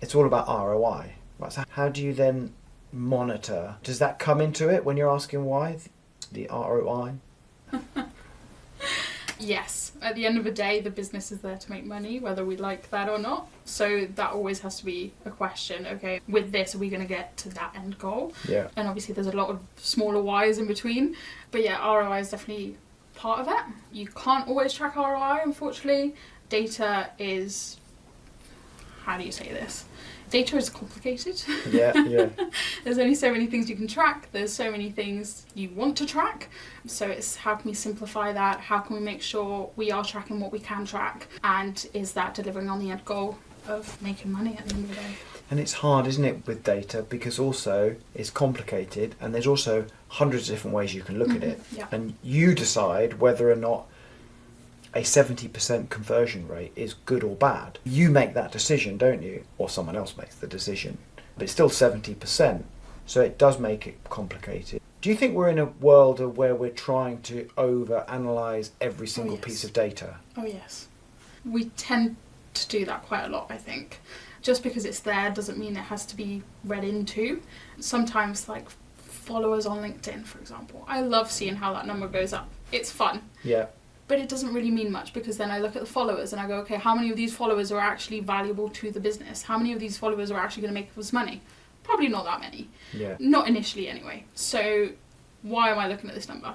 It's all about ROI. Right, so how do you then monitor? Does that come into it when you're asking why? The ROI? Yes, at the end of the day, the business is there to make money, whether we like that or not. So that always has to be a question. Okay, with this, are we going to get to that end goal? Yeah. And obviously, there's a lot of smaller whys in between. But yeah, ROI is definitely part of it. You can't always track ROI, unfortunately. Data is, how do you say this? Data is complicated. Yeah. There's only so many things you can track. There's so many things you want to track. So it's how can we simplify that? How can we make sure we are tracking what we can track? And is that delivering on the end goal of making money at the end of the day? And it's hard, isn't it, with data, because also it's complicated and there's also hundreds of different ways you can look at it. Yeah. And you decide whether or not a 70% conversion rate is good or bad. You make that decision, don't you? Or someone else makes the decision. But it's still 70%, so it does make it complicated. Do you think we're in a world of where we're trying to overanalyze every single piece of data? Oh yes. We tend to do that quite a lot, I think. Just because it's there doesn't mean it has to be read into. Sometimes, like followers on LinkedIn, for example, I love seeing how that number goes up. It's fun. Yeah. But it doesn't really mean much, because then I look at the followers and I go, okay, how many of these followers are actually valuable to the business? How many of these followers are actually going to make us money? Probably not that many. Yeah. Not initially anyway. So why am I looking at this number?